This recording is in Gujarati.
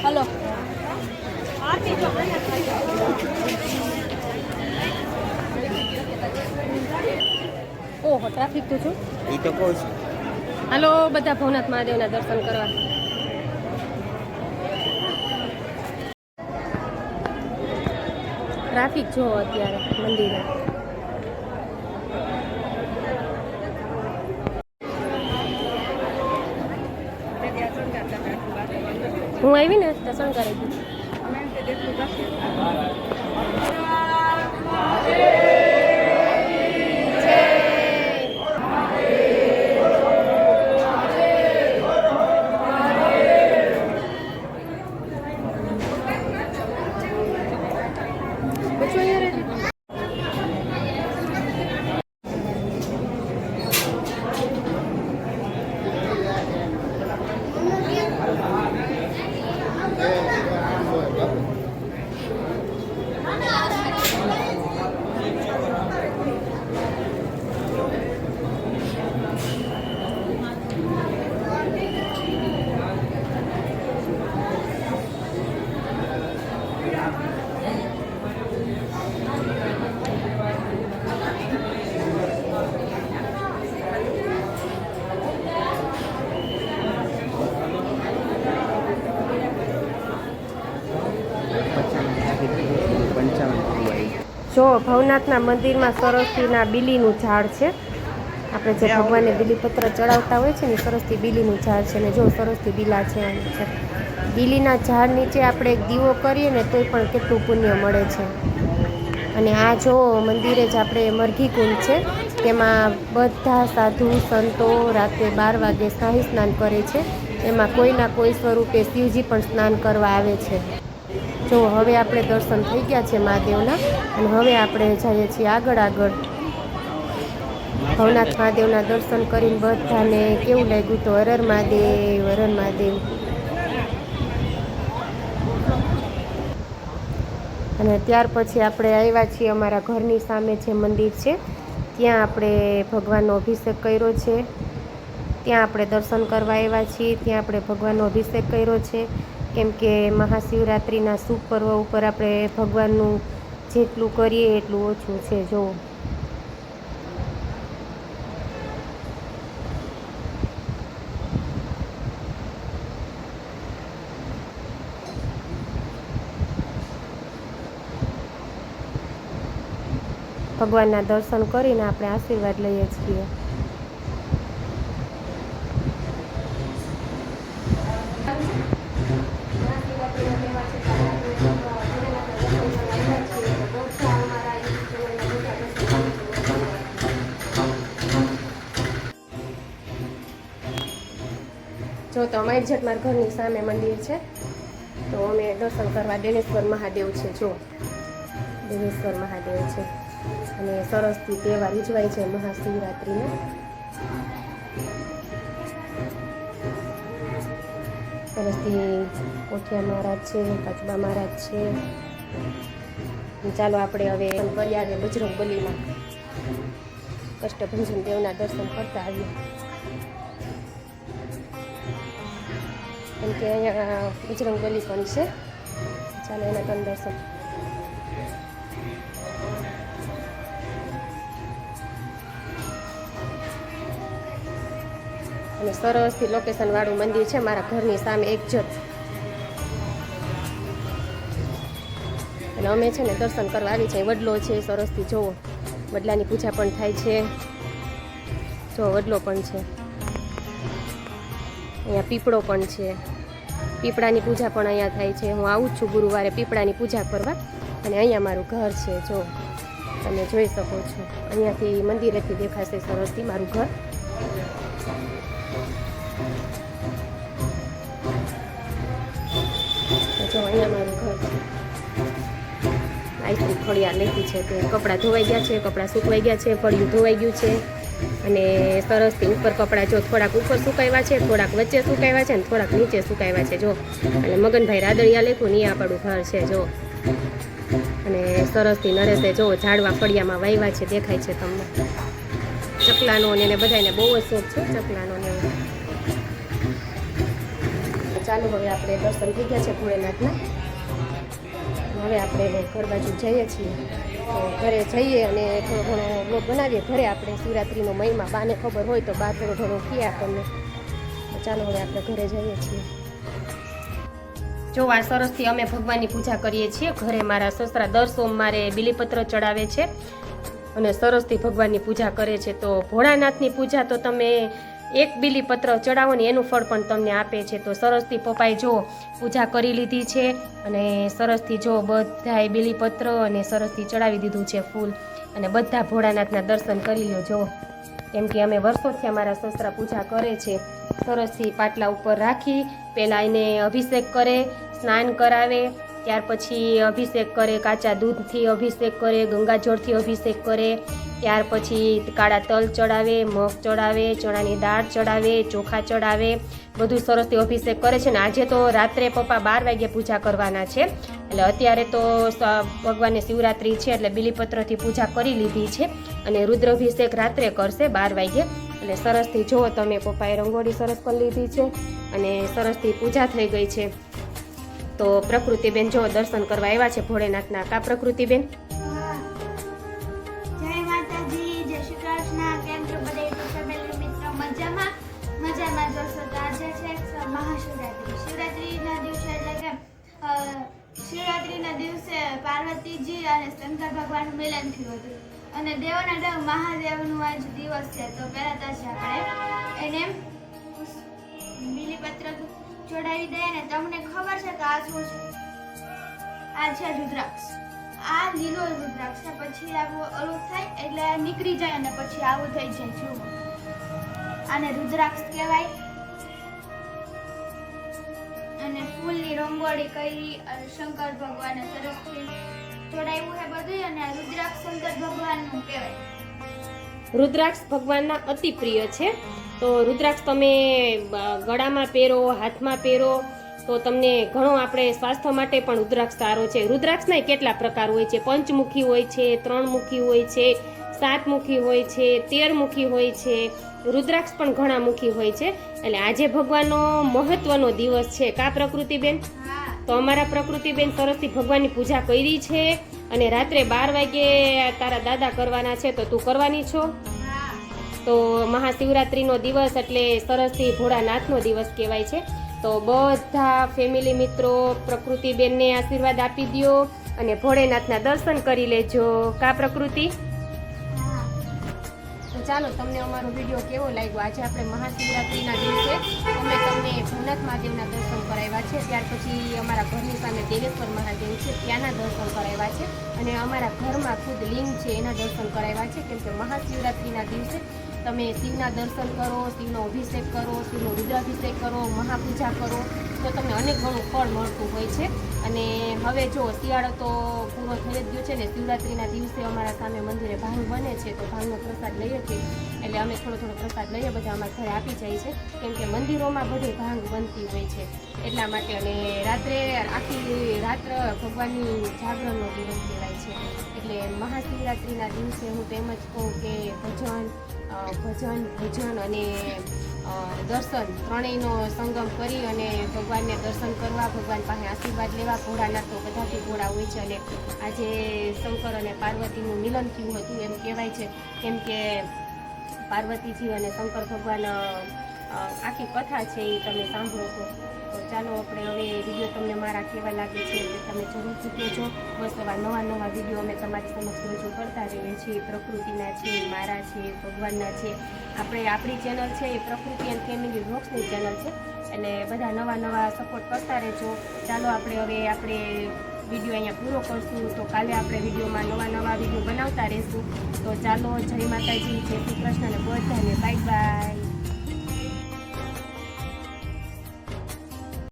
હલો ઓહો ટ્રાફિક તો છું એ તો કહું છું. હાલો બધા ભવનાથ મહાદેવના દર્શન કરવા. ટ્રાફિક જો અત્યારે મંદિરે. હું આવી ને દર્શન કરી દીધું. જો ભવનાથના મંદિરમાં સરસ્વતીના બીલીનું ઝાડ છે. આપણે જે ભગવાનને બીલીપત્ર ચડાવતા હોય છે ને સરસ્વતી બીલીનું ઝાડ છે ને જો સરસ્વતી બીલા છે. બીલીના ઝાડ નીચે આપણે એક દીવો કરીએ ને તોય પણ કેટલું પુણ્ય મળે છે. અને આ જો મંદિરે જ આપણે મરઘી કુંડ છે તેમાં બધા સાધુ સંતો રાતે 12 વાગે શાહી સ્નાન કરે છે. એમાં કોઈના કોઈ સ્વરૂપે શિવજી પણ સ્નાન કરવા આવે છે. જો હવે આપણે દર્શન થઈ ગયા છે મહાદેવના અને હવે આપણે જઈએ છીએ આગળ ભવનાથ મહાદેવના દર્શન કરીને બધાને કેવું લાગ્યું તો હર હર મહાદેવ હર હર મહાદેવ. અને ત્યાર પછી આપણે આવ્યા છીએ અમારા ઘરની સામે જે મંદિર છે ત્યાં આપણે ભગવાનનો અભિષેક કર્યો છે. ત્યાં આપણે દર્શન કરવા આવ્યા છીએ. ત્યાં આપણે ભગવાનનો અભિષેક કર્યો છે કેમ કે મહાશિવરાત્રિના શુભ પર્વ ઉપર આપણે ભગવાનનું જેટલું કરીએ એટલું ઓછું છે. જો ભગવાનના દર્શન કરીને આપણે આશીર્વાદ લઈએ છીએ. જો તો અમારી જટ મારા ઘરની સામે મંદિર છે તો અમે દર્શન કરવા દેનેશ્વર મહાદેવ છે. જો દેનેશ્વર મહાદેવ છે અને સરસથી તહેવાર ઉજવાય છે મહાશિવરાત્રિનો. સરસથી કોઠિયા મહારાજ છે, કાચબા મહારાજ છે. ચાલો આપણે હવે કરી આવીએ બજરંગ બલીમાં કષ્ટભંજન દેવના દર્શન કરતા આવીએ કેમ કે અહીંયા બજરંગ બલી પણ છે. ચાલો એના પણ દર્શન. અને સરસથી લોકેશન વાળું મંદિર છે મારા ઘરની સામે એકજટ. અને અમે છે ને દર્શન કરવા આવી છે. વડલો છે સરસથી જોવો, વડલાની પૂજા પણ થાય છે. જો વડલો પણ છે, અહીંયા પીપળો પણ છે. પીપળાની પૂજા પણ અહીંયા થાય છે. હું આવું જ છું ગુરુવારે પીપળાની પૂજા કરવા અને અહીંયા મારું ઘર છે. જો તમે જોઈ શકો છો, અહીંયાથી મંદિરેથી દેખાશે સરસથી મારું ઘર. જો અહીંયા મારું ઘર છે. આઈસ્ક્રીમ ફળિયા લીધી છે કે કપડાં ધોવાઈ ગયા છે, કપડાં સુકવાઈ ગયા છે, ફળિયું ધોવાઈ ગયું છે. અને સરસથી ઉપર કપડાં જો થોડાક ઉપર સુકાવ્યા છે, થોડાક વચ્ચે સુકાવ્યા છે અને થોડાક નીચે સુકાવ્યા છે. જો અને મગનભાઈ રાદડિયા લેખું ને એ આપણું ઘર છે. જો અને સરસથી નરેશે જો ઝાડવા ફળિયામાં વાવ્યા છે, દેખાય છે તમને. ચકલાનો ને એને બધાને બહુ જ શોખ છે ચકલાનો ને. ચાલો હવે આપણે દર્શન થઈ ગયા છે ભોળેનાથના. હવે આપણે ઘર બાજુ જઈએ છીએ. તો ઘરે જઈએ અને થોડો ઘણો બ્લોગ બનાવીએ. ઘરે આપણે શિવરાત્રિનો મહિમા બાને ખબર હોય તો બા થોડો ઘણો કહે આપણને. તો ચાલો હવે આપણે ઘરે જઈએ છીએ. જો આ સરસથી અમે ભગવાનની પૂજા કરીએ છીએ ઘરે. મારા સસરા દર સોમવારે બીલીપત્ર ચડાવે છે અને સરસથી ભગવાનની પૂજા કરે છે. તો ભોળાનાથની પૂજા તો તમે એક બીલીપત્ર ચડાવો ને એનું ફળ પણ તમને આપે છે. તો સરસથી પપ્પાએ જો પૂજા કરી લીધી છે અને સરસથી જો બધાએ બીલીપત્ર અને સરસથી ચડાવી દીધું છે ફૂલ. અને બધા ભોળાનાથના દર્શન કરી લો. જો કેમ કે અમે વર્ષોથી અમારા સસરા પૂજા કરે છે. સરસથી પાટલા ઉપર રાખી પહેલાં એને અભિષેક કરે, સ્નાન કરાવે, ત્યાર પછી અભિષેક કરે, કાચા દૂધથી અભિષેક કરે, ગંગાજળથી અભિષેક કરે, ત્યાર પછી કાળા તલ ચડાવે, મગ ચડાવે, ચણાની દાળ ચડાવે, ચોખા ચડાવે, બધું સરસથી અભિષેક કરે છે. ને આજે તો રાત્રે પપ્પા 12 વાગે પૂજા કરવાના છે. એટલે અત્યારે તો ભગવાનની શિવરાત્રિ છે એટલે બીલીપત્રથી પૂજા કરી લીધી છે અને રુદ્રાભિષેક રાત્રે કરશે 12 વાગે. એટલે સરસથી જો તમે પપ્પાએ રંગોળી સરસ કરી લીધી છે અને સરસથી પૂજા થઈ ગઈ છે. તો પ્રકૃતિબેન જો દર્શન કરવા આવ્યા છે ભોળેનાથના. કા પ્રકૃતિબેન? જય માતાજી, જય શ્રી કૃષ્ણ. કેમ છો બધા ફેમિલી મિત્રો? મજામાં જોશો તો આજે છે મહાશિવરાત્રી. શિવરાત્રીના દિવસે એટલે કે શિવરાત્રીના દિવસે પાર્વતીજી અને શંકર ભગવાનનું મિલન થયું હતું અને દેવોના દેવ મહાદેવનું આજ દિવસ છે. તો પહેલા તો આપણે એને બીલીપત્ર ચોડાવી દઈએ ને. તમને ખબર છે કે આ શું છે? આ છે રુદ્રાક્ષ. આ લીલો રુદ્રાક્ષ છે. પછી આવું ઓલું થાય એટલે નીકળી જાય અને પછી આવું થઈ જાય. જુઓ, આને રુદ્રાક્ષ કહેવાય. અને ફૂલની રંગોળી કરી શંકર ભગવાને સરસથી ચોડાવ્યું છે બધું. અને આ રુદ્રાક્ષ શંકર ભગવાનનું કહેવાય. રુદ્રાક્ષ ભગવાનના અતિ પ્રિય છે. તો રુદ્રાક્ષ તમે ગળામાં પહેરો, હાથમાં પહેરો તો તમને ઘણો આપણે સ્વાસ્થ્ય માટે પણ રુદ્રાક્ષ સારો છે. રુદ્રાક્ષના કેટલા પ્રકાર હોય છે? પંચમુખી હોય છે, 3 મુખી હોય છે, 7 મુખી હોય છે, 13 મુખી હોય છે. રુદ્રાક્ષ પણ ઘણા મુખી હોય છે. એટલે આજે ભગવાનનો મહત્વનો દિવસ છે. કા પ્રકૃતિબેન? તો અમારા પ્રકૃતિબેન સરસથી ભગવાનની પૂજા કરી છે અને રાત્રે 12 વાગે તારા દાદા કરવાના છે. તો તું કરવાની છો? તો મહાશિવરાત્રિનો દિવસ એટલે સરસથી ભોળાનાથનો દિવસ કહેવાય છે. તો બધા ફેમિલી મિત્રો પ્રકૃતિબેનને આશીર્વાદ આપી દો અને ભોળેનાથના દર્શન કરી લેજો. કા પ્રકૃતિ? તો ચાલો, તમને અમારો વિડીયો કેવો લાગ્યો? આજે આપણે મહાશિવરાત્રિના દિવસે અમે તમને ભવનાથ મહાદેવના દર્શન કરાવ્યા છે. ત્યાર પછી અમારા ઘરની સામે દેવેશ્વર મહાદેવ છે ત્યાંના દર્શન કરાવ્યા છે અને અમારા ઘરમાં ખુદ લિંગ છે એના દર્શન કરાવ્યા છે. કેમ કે મહાશિવરાત્રિના દિવસે તમે શિવના દર્શન કરો, શિવનો અભિષેક કરો, શિવનો રુદ્રાભિષેક કરો, મહાપૂજા કરો તો તમને અનેક ઘણું ફળ મળતું હોય છે. અને હવે જો શિયાળો તો પૂરો થઈ જ ગયો છે ને શિવરાત્રિના દિવસે અમારા સામે મંદિરે ભાંગ બને છે. તો ભાંગનો પ્રસાદ લઈએ છીએ એટલે અમે થોડો પ્રસાદ લઈએ, બધા અમારા ઘરે આપી જાય છે. કેમ કે મંદિરોમાં બધી ભાંગ બનતી હોય છે એટલા માટે. અને રાત્રે આખી રાત્ર ભગવાનની જાગરણનો દિવસ કહેવાય છે. એટલે મહાશિવરાત્રિના દિવસે હું તો એમ જ કહું કે ભજન અને દર્શન ત્રણેયનો સંગમ કરી અને ભગવાનને દર્શન કરવા, ભગવાન પાસે આશીર્વાદ લેવા. ભોળાનાથ તો બધાથી ભોળા હોય છે અને આજે શંકર અને પાર્વતીનું મિલન થયું હતું એમ કહેવાય છે. કેમ કે પાર્વતીજી અને શંકર ભગવાન આખી કથા છે એ તમે સાંભળો છો. તો ચાલો આપણે હવે વિડીયો તમને મારા કેવા લાગે છે એટલે તમે જરૂરથી કહેજો. બસ એવા નવા વિડીયો અમે તમારી સમક્ષ રજૂ કરતા રહીએ છીએ. પ્રકૃતિના છે, મારા છે, ભગવાનના છે. આપણી ચેનલ છે એ પ્રકૃતિ એન્ડ ફેમિલી વ્લોગ્સની ચેનલ છે. એટલે બધા નવા સપોર્ટ કરતા રહેજો. ચાલો આપણે વિડીયો અહીંયા પૂરો કરશું. તો કાલે આપણે વિડીયોમાં નવા વિડીયો બનાવતા રહીશું. તો ચાલો, જય માતાજી, જય શ્રી કૃષ્ણ અને બધાને બાય બાય.